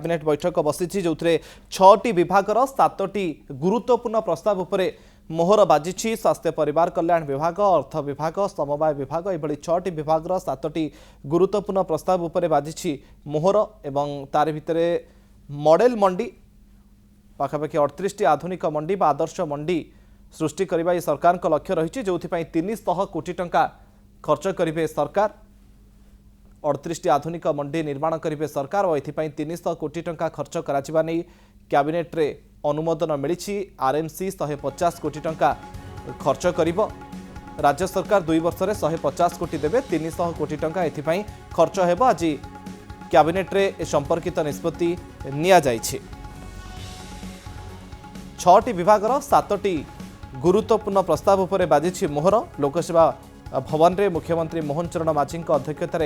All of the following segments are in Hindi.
कैबिनेट बैठक बसी जो 6टी विभागर 7टी गुरुत्वपूर्ण प्रस्ताव उपरे मोहर बाजी। स्वास्थ्य परिवार कल्याण विभाग, अर्थ विभाग, समवाय विभाग यह 6टी विभाग 7टी गुरुत्वपूर्ण प्रस्ताव उपरे बाजी मोहर एवं तार भितर मॉडल मंडी पाखापाखि 38टी आधुनिक मंडी बा आदर्श मंडी सृष्टि करने सरकार लक्ष्य रही जो 300 कोटी टंका खर्च करेंगे सरकार। 38टी आधुनिक मंडी निर्माण करेंगे सरकार और ये 300 कोटी टंका खर्च करा नहीं कैबिनेट रे अनुमोदन मिली। आरएमसी 150 कोटी टंका खर्च करिबो। राज्य सरकार 2 वर्ष रे 150 कोटी देबे। 300 कोटी टंका एथिपाई खर्च हेबो। आज कैबिनेट रे संपर्कित निष्पत्ति निया जाइछि। 6टी विभागर 7टी गुरुत्वपूर्ण प्रस्ताव उपरे बाजिछि मोहर। लोकसेवा भवन रे मुख्यमंत्री मोहन चरण माझी अध्यक्षतार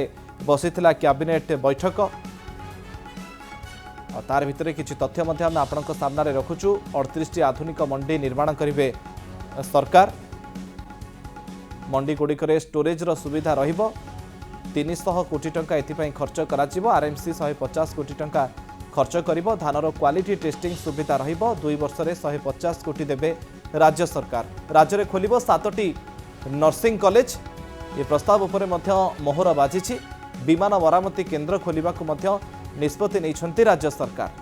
बसीथिला कैबिनेट बैठक। तार भितर किछि तथ्य मध्य आम आपणक सामने रखुचु। 38टी आधुनिक मंडी निर्माण करिवे सरकार। मंडी गुड़िकरे स्टोरेज रो सुविधा रहिबो। 300 कोटी टंका एथिपाई खर्च कराजिबो। आरएमसी 150 कोटी टंका खर्च करिबो। धानर क्वालिटी टेस्टिंग सुविधा रहिबो। 2 वर्ष रे 150 कोटी देबे राज्य सरकार। राज्य रे खोलिबो 7टी नर्सिंग कॉलेज। ये प्रस्ताव उपरे मध्य मोहर बाजिछि। विमान मरामती केन्द्र खोलिबाकु मध्य निष्पत्ति नहीं राज्य सरकार।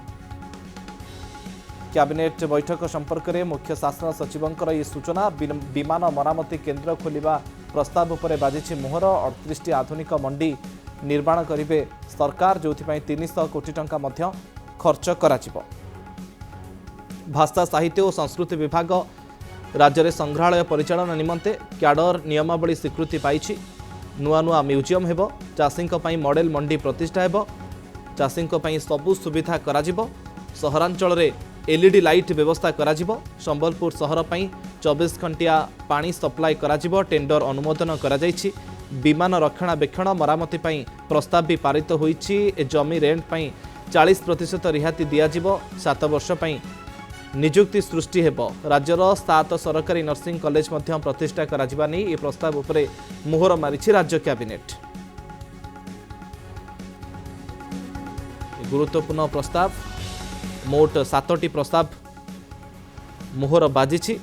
कैबिनेट बैठक संपर्क में मुख्य शासन सचिवंकर ये सूचना। विमान मरामती केन्द्र खोलिबा प्रस्ताव उपरे बाजिछि मोहर। 38टी आधुनिक मंडी निर्माण करिवे सरकार जो 300 कोटी टंका मध्य खर्च कराजिबो। भाषा साहित्य और संस्कृति विभाग राज्य में संग्रहालय परिचालन निमंते क्याडर नियमावली स्वीकृति पाइछि। नुआ नुआ म्यूजियम हेबो। चाषींक पई मॉडल मंडी प्रतिष्ठा हेबो। चाषींक पई सबु सुविधा कराजिबो। सहरांचल रे एलईडी लाइट व्यवस्था कराजिबो। संबलपुर शहर पई 24 घंटिया पानी सप्लाई कराजिबो। टेंडर अनुमोदन करा जायछि। विमान रक्षणाबेक्षण मरामती पई प्रस्ताव भी पारित होईछि। जमी रेंट पई 40% रिहाती दियाजिबो। 7 वर्ष पई नियुक्ति सृष्टि हेबो। राज्यर 7 सरकारी नर्सिंग कॉलेज मध्य प्रतिष्ठा कराजिबा नै ए प्रस्ताव उपरे मोहर मारिछि राज्य कैबिनेट। गुरुत्वपूर्ण प्रस्ताव मोट 7टी प्रस्ताव मोहर बाजिछि।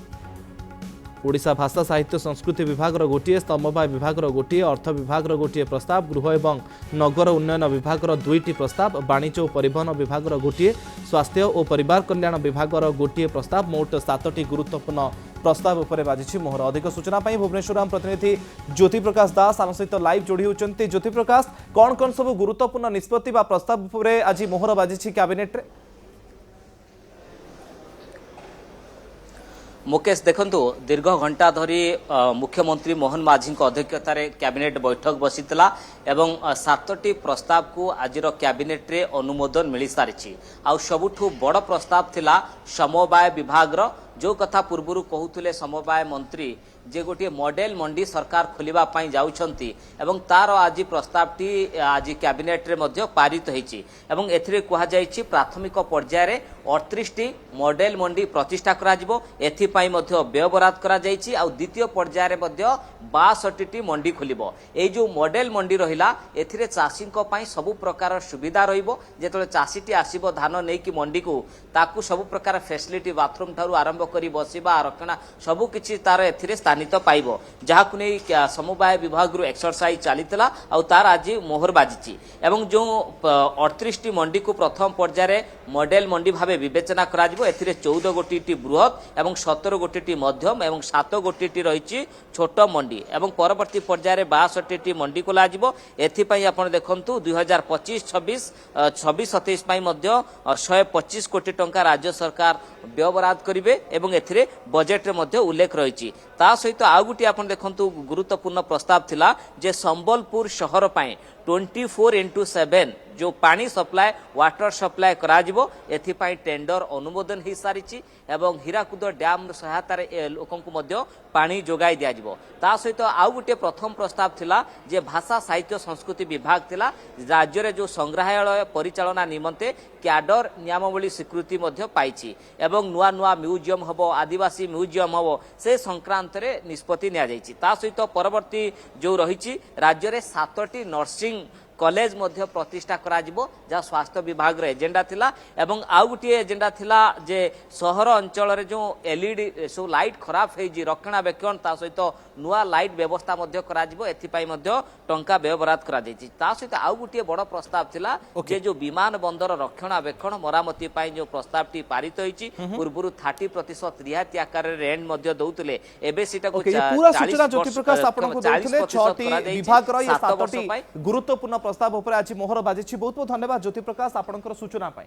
ओडिशा भाषा साहित्य संस्कृति विभाग गोटे, समवाय विभाग गोटे, अर्थ विभाग गोटे प्रस्ताव, गृह एवं नगर उन्नयन विभाग 2टी प्रस्ताव, वाणिज्य और परिवहन विभाग गोटे, स्वास्थ्य और परिवार कल्याण विभाग गोटे प्रस्ताव। मोट 7टी गुरुत्वपूर्ण प्रस्ताव उपरे बाजिछि मोहर। अधिक सूचना पाई भुवनेश्वर आम प्रतिनिधि ज्योति प्रकाश दास आम सहित लाइव जोड़ी होचंती। ज्योति प्रकाश, कौन कौन सब गुरुत्वपूर्ण निष्पत्ति बा प्रस्ताव उपरे आज मोहर बाजिछि कैबिनेट रे? मुकेश देखंतु दीर्घ घंटा धरी मुख्यमंत्री मोहन माझी अध्यक्षतार कैबिनेट बैठक बसीला एवं 7टी प्रस्ताव को आज कैबिनेट रे अनुमोदन मिल सारी। आ सबुठु बड़ प्रस्ताव थिला समवाय विभाग जो कथा पूर्व कहते समवाय मंत्री जे गोटे मॉडल मंडी सरकार खोलिबा पई जाउछंती एवं तार आज प्रस्तावटी आज कैबिनेट रे मध्य पारित होईची एवं एथिरे कहा जाईची प्राथमिक पर्याय रे 38टी मॉडल मंडी प्रतिष्ठा करा जिवो। एथि पई मध्य व्यय बराद करा जाईची आ द्वितीय पर्याय रे मध्य 62टी मंडी खोलिबो। ए जो मॉडल मंडी रहिला एथिरे चाषींक पई सब प्रकार सुविधा रहिबो। जेतले चाषीटी आसीबो धान नै कि मंडी को ताकू सब प्रकार फैसिलिटी बाथरूम ठारू आरंभ करी बसिबा रखना सब किछि तार एथिरे स्थानित पाइबो। जहाकु नै समवाय विभाग रु एक्सरसाइज चलीतला आ तार आज मोहर बाजिची एवं जो 38टी मंडी को प्रथम पर्याय रे मॉडल मंडी भाबे विवेचना करा जिवो। एथिरे 14 गोटीटी बृहत एवं 17 गोटीटी मध्यम एवं 7 गोटीटी रहिची छोट मंडी एवं परवर्ती पर्याय रे 62टी मंडी को लाजिबो। एथि पई आपण देखंतु 2025-26 26-27 पई मध्य 125 कोटी टंका राज्य सरकार व्यय बराद करिवे एवं एथिरे बजेट रे मध्य उल्लेख रहिची। ता सहित आउ गुटी आपण देखंतु गुरुत्वपूर्ण प्रस्ताव थिला जे संबलपुर शहर पई 24x7 जो पानी सप्लाय वाटर सप्लाय कराजिबो। एथि पई टेंडर अनुमोदन ही सारिची एवं हीराकुद डैम सहायता रे लोकंकु मध्य पानी जोगाई दिया जिवो। ता सहित आउ गुटे प्रथम प्रस्ताव थिला जे भाषा साहित्य संस्कृति विभाग थिला राज्य रे जो संग्रहालय परिचालना निमंते क्याडर नियमावली स्वीकृति मध्य पाइची एवं नुआ नुआ म्यूजियम हबो, आदिवासी म्यूजियम हबो से संक्रांत रे निष्पत्ति निया जायछि। ता सहित परवर्ती जो रहिछि राज्य रे 7टी नर्सिंग कॉलेज मध्य प्रतिष्ठा करा जिवो जहाँ स्वास्थ्य विभाग रे एजेंडा थिला एवं आउ गोटे एजेंडा थिला जे सहर अंचल रे जो एलईडी सब लाइट खराब होई रक्षणाबेक्षण ता सहित नुआ लाइट व्यवस्था मध्य करा जिवो एथिपाई मध्य टंका व्यवहार करा जायछि ता सहित आउ गोटे बड़ प्रस्ताव थिला जे जो विमान बंदर रक्षणाबेक्षण मरामती पाई जो प्रस्तावटी पारित होईछि पूर्वरु 30% रियायती आकार रे रेंट मध्य दउतले एबे सिटा को ओके, ये पूरा सूचना ज्योति प्रकाश आपन को देउथिले 6टी विभाग रो ये 7टी गुरुत्वपूर्ण प्रस्ताव ऊपर आज मोहर बाजिछि। बहुत बहुत धन्यवाद ज्योति प्रकाश आपनकर सूचना पाई।